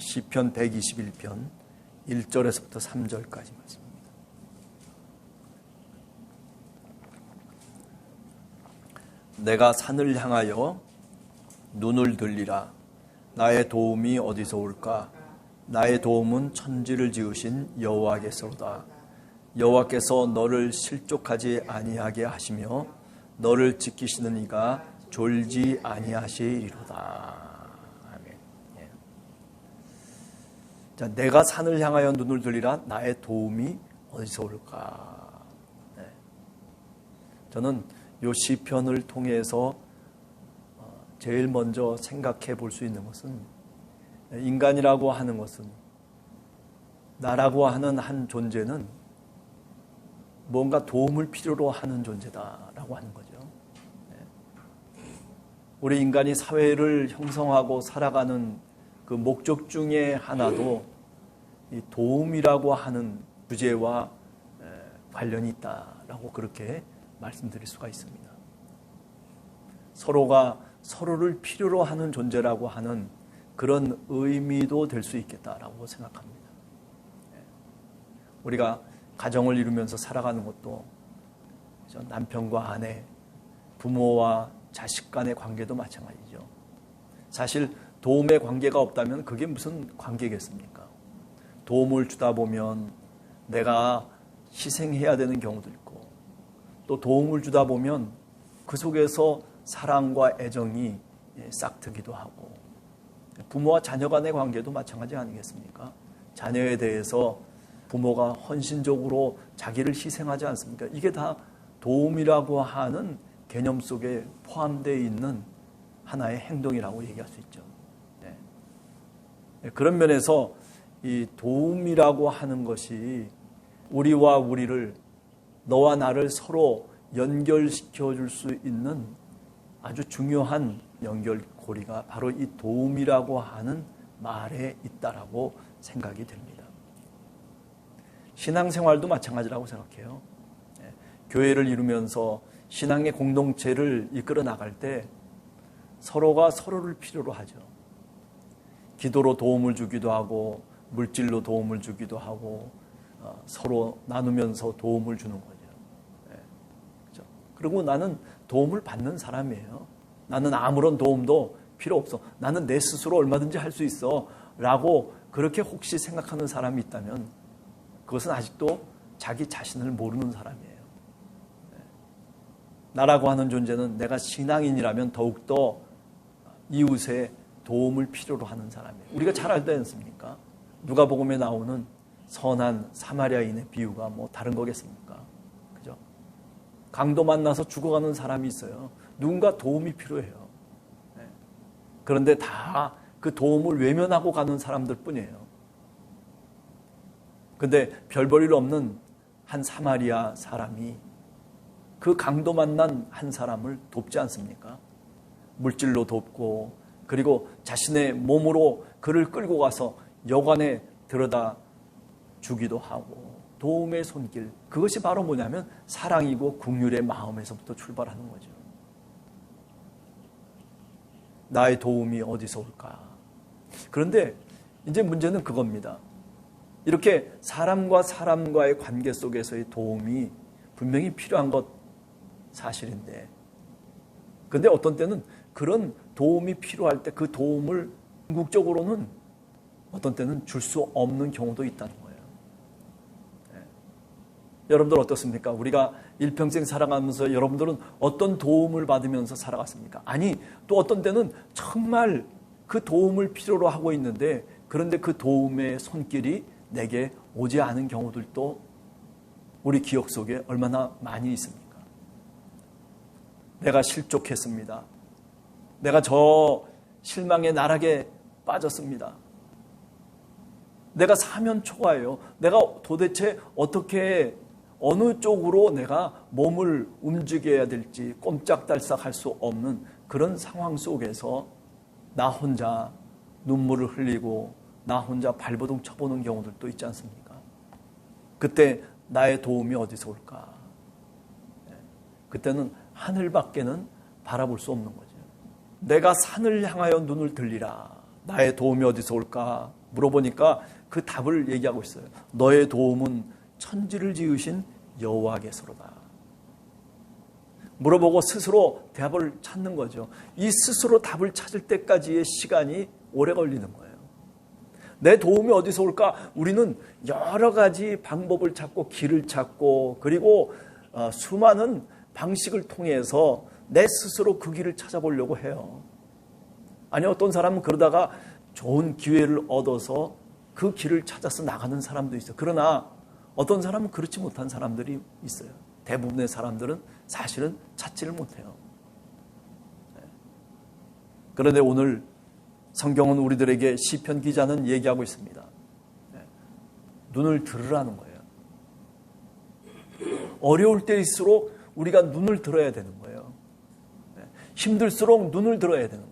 시편 121편 1절에서부터 3절까지 말씀입니다. 내가 산을 향하여 눈을 들리라. 나의 도움이 어디서 올까? 나의 도움은 천지를 지으신 여호와께서로다. 여호와께서 너를 실족하지 아니하게 하시며 너를 지키시는 이가 졸지 아니하시리로다. 아멘. 예. 자, 내가 산을 향하여 눈을 들리라. 나의 도움이 어디서 올까? 네. 저는 이 시편을 통해서 제일 먼저 생각해 볼 수 있는 것은, 인간이라고 하는 것은, 나라고 하는 한 존재는 뭔가 도움을 필요로 하는 존재다라고 하는 거죠. 우리 인간이 사회를 형성하고 살아가는 그 목적 중에 하나도 이 도움이라고 하는 주제와 관련이 있다라고 그렇게 말씀드릴 수가 있습니다. 서로가 서로를 필요로 하는 존재라고 하는 그런 의미도 될 수 있겠다라고 생각합니다. 우리가 가정을 이루면서 살아가는 것도 남편과 아내, 부모와 자식 간의 관계도 마찬가지죠. 사실 도움의 관계가 없다면 그게 무슨 관계겠습니까? 도움을 주다 보면 내가 희생해야 되는 경우도 있고, 또 도움을 주다 보면 그 속에서 사랑과 애정이 싹트기도 하고, 부모와 자녀 간의 관계도 마찬가지 아니겠습니까? 자녀에 대해서 부모가 헌신적으로 자기를 희생하지 않습니까? 이게 다 도움이라고 하는 개념 속에 포함되어 있는 하나의 행동이라고 얘기할 수 있죠. 네. 그런 면에서 이 도움이라고 하는 것이 우리와 우리를, 너와 나를 서로 연결시켜 줄 수 있는 아주 중요한 연결고리가 바로 이 도움이라고 하는 말에 있다라고 생각이 됩니다. 신앙생활도 마찬가지라고 생각해요. 교회를 이루면서 신앙의 공동체를 이끌어 나갈 때 서로가 서로를 필요로 하죠. 기도로 도움을 주기도 하고, 물질로 도움을 주기도 하고, 서로 나누면서 도움을 주는 거죠. 그렇죠? 그리고 나는 도움을 받는 사람이에요. 나는 아무런 도움도 필요 없어. 나는 내 스스로 얼마든지 할 수 있어. 라고 그렇게 혹시 생각하는 사람이 있다면 그것은 아직도 자기 자신을 모르는 사람이에요. 나라고 하는 존재는 내가 신앙인이라면 더욱더 이웃의 도움을 필요로 하는 사람이에요. 우리가 잘 알지 않습니까? 누가복음에 나오는 선한 사마리아인의 비유가 뭐 다른 거겠습니까? 그죠? 강도 만나서 죽어가는 사람이 있어요. 누군가 도움이 필요해요. 그런데 다 그 도움을 외면하고 가는 사람들 뿐이에요. 근데 별 볼 일 없는 한 사마리아 사람이 그 강도 만난 한 사람을 돕지 않습니까? 물질로 돕고, 그리고 자신의 몸으로 그를 끌고 가서 여관에 들여다 주기도 하고, 도움의 손길, 그것이 바로 뭐냐면 사랑이고 긍휼의 마음에서부터 출발하는 거죠. 나의 도움이 어디서 올까? 그런데 이제 문제는 그겁니다. 이렇게 사람과 사람과의 관계 속에서의 도움이 분명히 필요한 것 사실인데, 그런데 어떤 때는 그런 도움이 필요할 때 그 도움을 궁극적으로는 어떤 때는 줄 수 없는 경우도 있다는 거예요. 여러분들 어떻습니까? 우리가 일평생 살아가면서 여러분들은 어떤 도움을 받으면서 살아갔습니까? 아니, 또 어떤 때는 정말 그 도움을 필요로 하고 있는데, 그런데 그 도움의 손길이 내게 오지 않은 경우들도 우리 기억 속에 얼마나 많이 있습니까? 내가 실족했습니다. 내가 저 실망의 나락에 빠졌습니다. 내가 사면초가예요. 내가 도대체 어떻게, 어느 쪽으로 내가 몸을 움직여야 될지 꼼짝달싹 할 수 없는 그런 상황 속에서 나 혼자 눈물을 흘리고 나 혼자 발버둥 쳐보는 경우들도 있지 않습니까? 그때 나의 도움이 어디서 올까? 그때는 하늘밖에는 바라볼 수 없는 거죠. 내가 산을 향하여 눈을 들리라. 나의 도움이 어디서 올까? 물어보니까 그 답을 얘기하고 있어요. 너의 도움은 천지를 지으신 여호와께서로다. 물어보고 스스로 답을 찾는 거죠. 이 스스로 답을 찾을 때까지의 시간이 오래 걸리는 거예요. 내 도움이 어디서 올까? 우리는 여러 가지 방법을 찾고 길을 찾고 그리고 수많은 방식을 통해서 내 스스로 그 길을 찾아보려고 해요. 아니, 어떤 사람은 그러다가 좋은 기회를 얻어서 그 길을 찾아서 나가는 사람도 있어요. 그러나 어떤 사람은 그렇지 못한 사람들이 있어요. 대부분의 사람들은 사실은 찾지를 못해요. 그런데 오늘 성경은 우리들에게 시편 기자는 얘기하고 있습니다. 눈을 들으라는 거예요. 어려울 때일수록 우리가 눈을 들어야 되는 거예요. 힘들수록 눈을 들어야 되는 거예요.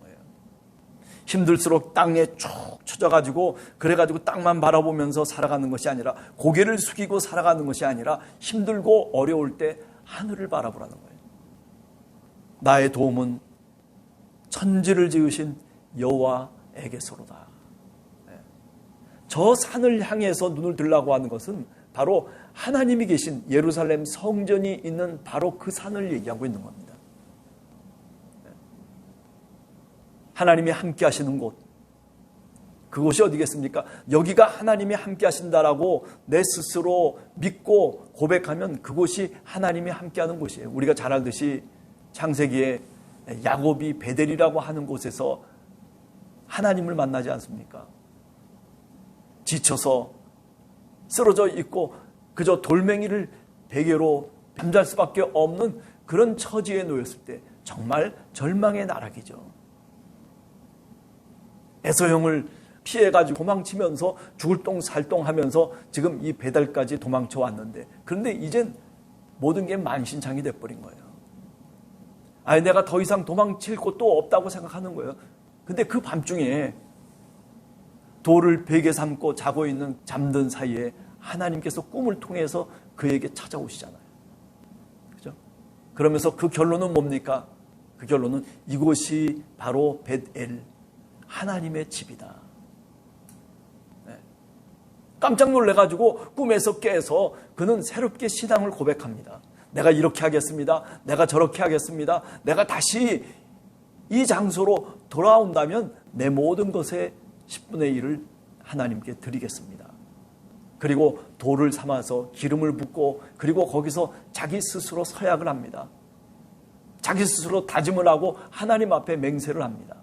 힘들수록 땅에 쭉 쳐져가지고 그래가지고 땅만 바라보면서 살아가는 것이 아니라 고개를 숙이고 살아가는 것이 아니라 힘들고 어려울 때 하늘을 바라보라는 거예요. 나의 도움은 천지를 지으신 여호와에게서로다. 저 산을 향해서 눈을 들라고 하는 것은 바로 하나님이 계신 예루살렘 성전이 있는 바로 그 산을 얘기하고 있는 겁니다. 하나님이 함께 하시는 곳, 그곳이 어디겠습니까? 여기가 하나님이 함께 하신다라고 내 스스로 믿고 고백하면 그곳이 하나님이 함께 하는 곳이에요. 우리가 잘 알듯이 창세기에 야곱이 베델이라고 하는 곳에서 하나님을 만나지 않습니까? 지쳐서 쓰러져 있고 그저 돌멩이를 베개로 잠잘 수밖에 없는 그런 처지에 놓였을 때 정말 절망의 나락이죠. 에서형을 피해가지고 도망치면서 죽을 똥살똥하면서 지금 이 베델까지 도망쳐 왔는데, 그런데 이젠 모든 게 만신창이 돼버린 거예요. 아니, 내가 더 이상 도망칠 곳도 없다고 생각하는 거예요. 근데 그 밤중에 돌을 베개 삼고 자고 있는 잠든 사이에 하나님께서 꿈을 통해서 그에게 찾아오시잖아요. 그죠? 그러면서 그 결론은 뭡니까? 그 결론은 이곳이 바로 벳엘, 하나님의 집이다. 네. 깜짝 놀래가지고 꿈에서 깨서 그는 새롭게 신앙을 고백합니다. 내가 이렇게 하겠습니다. 내가 저렇게 하겠습니다. 내가 다시 이 장소로 돌아온다면 내 모든 것의 10분의 1을 하나님께 드리겠습니다. 그리고 돌을 삼아서 기름을 붓고 그리고 거기서 자기 스스로 서약을 합니다. 자기 스스로 다짐을 하고 하나님 앞에 맹세를 합니다.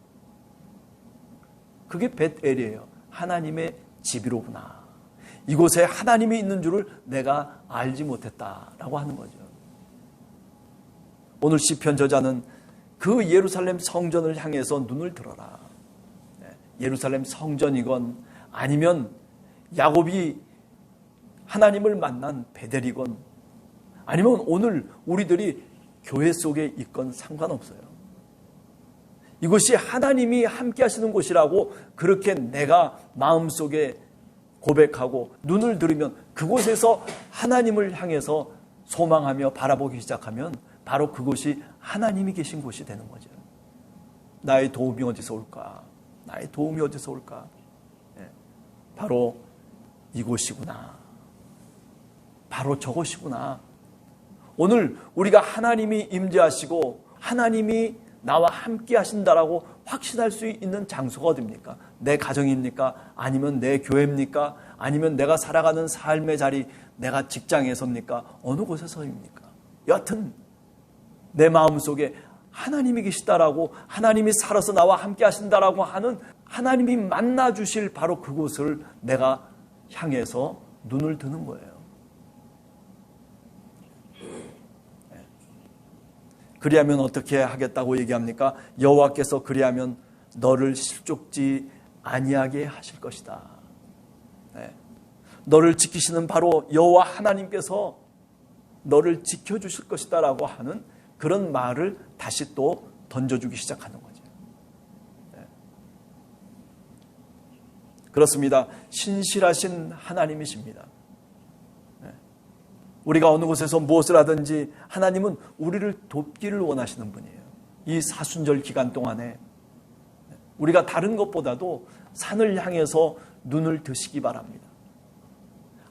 그게 벳엘이에요. 하나님의 집이로구나. 이곳에 하나님이 있는 줄을 내가 알지 못했다라고 하는 거죠. 오늘 시편 저자는 그 예루살렘 성전을 향해서 눈을 들어라. 예루살렘 성전이건 아니면 야곱이 하나님을 만난 베델이건 아니면 오늘 우리들이 교회 속에 있건 상관없어요. 이곳이 하나님이 함께 하시는 곳이라고 그렇게 내가 마음속에 고백하고 눈을 들으면 그곳에서 하나님을 향해서 소망하며 바라보기 시작하면 바로 그곳이 하나님이 계신 곳이 되는 거죠. 나의 도움이 어디서 올까? 나의 도움이 어디서 올까? 바로 이곳이구나. 바로 저곳이구나. 오늘 우리가 하나님이 임재하시고 하나님이 나와 함께 하신다라고 확신할 수 있는 장소가 어디입니까? 내 가정입니까? 아니면 내 교회입니까? 아니면 내가 살아가는 삶의 자리, 내가 직장에서입니까? 어느 곳에서입니까? 여하튼 내 마음속에 하나님이 계시다라고, 하나님이 살아서 나와 함께 하신다라고 하는 하나님이 만나 주실 바로 그곳을 내가 향해서 눈을 드는 거예요. 그리하면 어떻게 하겠다고 얘기합니까? 여호와께서 그리하면 너를 실족지 아니하게 하실 것이다. 네. 너를 지키시는 바로 여호와 하나님께서 너를 지켜주실 것이다 라고 하는 그런 말을 다시 또 던져주기 시작하는 거죠. 네. 그렇습니다. 신실하신 하나님이십니다. 우리가 어느 곳에서 무엇을 하든지 하나님은 우리를 돕기를 원하시는 분이에요. 이 사순절 기간 동안에 우리가 다른 것보다도 산을 향해서 눈을 드시기 바랍니다.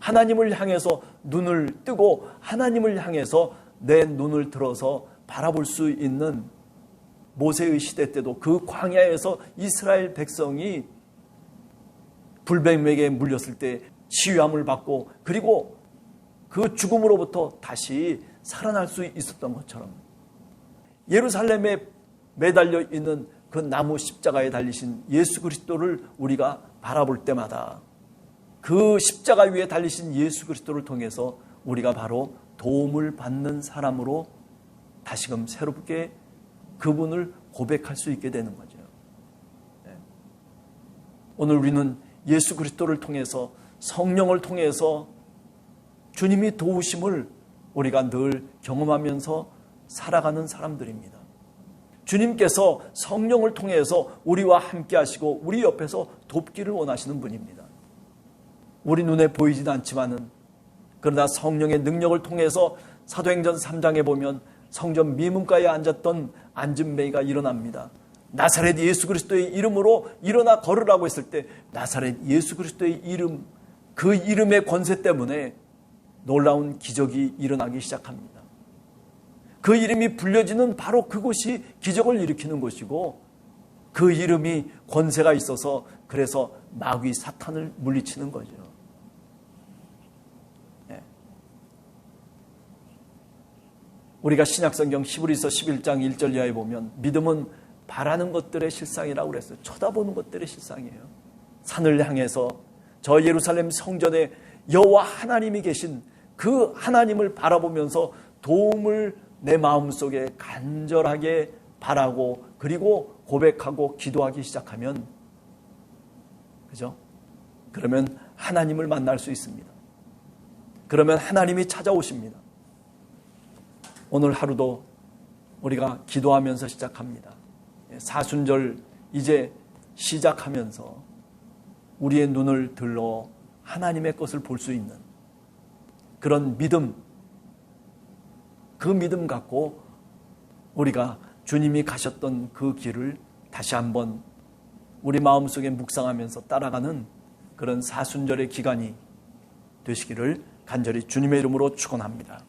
하나님을 향해서 눈을 뜨고 하나님을 향해서 내 눈을 들어서 바라볼 수 있는 모세의 시대 때도 그 광야에서 이스라엘 백성이 불뱀에게 물렸을 때 치유함을 받고 그리고 그 죽음으로부터 다시 살아날 수 있었던 것처럼 예루살렘에 매달려 있는 그 나무 십자가에 달리신 예수 그리스도를 우리가 바라볼 때마다 그 십자가 위에 달리신 예수 그리스도를 통해서 우리가 바로 도움을 받는 사람으로 다시금 새롭게 그분을 고백할 수 있게 되는 거죠. 오늘 우리는 예수 그리스도를 통해서 성령을 통해서 주님이 도우심을 우리가 늘 경험하면서 살아가는 사람들입니다. 주님께서 성령을 통해서 우리와 함께 하시고 우리 옆에서 돕기를 원하시는 분입니다. 우리 눈에 보이지도 않지만은 그러나 성령의 능력을 통해서 사도행전 3장에 보면 성전 미문가에 앉았던 안진뱅이가 일어납니다. 나사렛 예수 그리스도의 이름으로 일어나 걸으라고 했을 때 나사렛 예수 그리스도의 이름, 그 이름의 권세 때문에 놀라운 기적이 일어나기 시작합니다. 그 이름이 불려지는 바로 그곳이 기적을 일으키는 곳이고 그 이름이 권세가 있어서 그래서 마귀 사탄을 물리치는 거죠. 네. 우리가 신약성경 히브리서 11장 1절 이하에 보면 믿음은 바라는 것들의 실상이라고 그랬어요. 쳐다보는 것들의 실상이에요. 산을 향해서 저 예루살렘 성전에 여호와 하나님이 계신 그 하나님을 바라보면서 도움을 내 마음속에 간절하게 바라고 그리고 고백하고 기도하기 시작하면 그죠? 그러면 하나님을 만날 수 있습니다. 그러면 하나님이 찾아오십니다. 오늘 하루도 우리가 기도하면서 시작합니다. 사순절 이제 시작하면서 우리의 눈을 들러 하나님의 것을 볼 수 있는 그런 믿음, 그 믿음 갖고 우리가 주님이 가셨던 그 길을 다시 한번 우리 마음속에 묵상하면서 따라가는 그런 사순절의 기간이 되시기를 간절히 주님의 이름으로 축원합니다.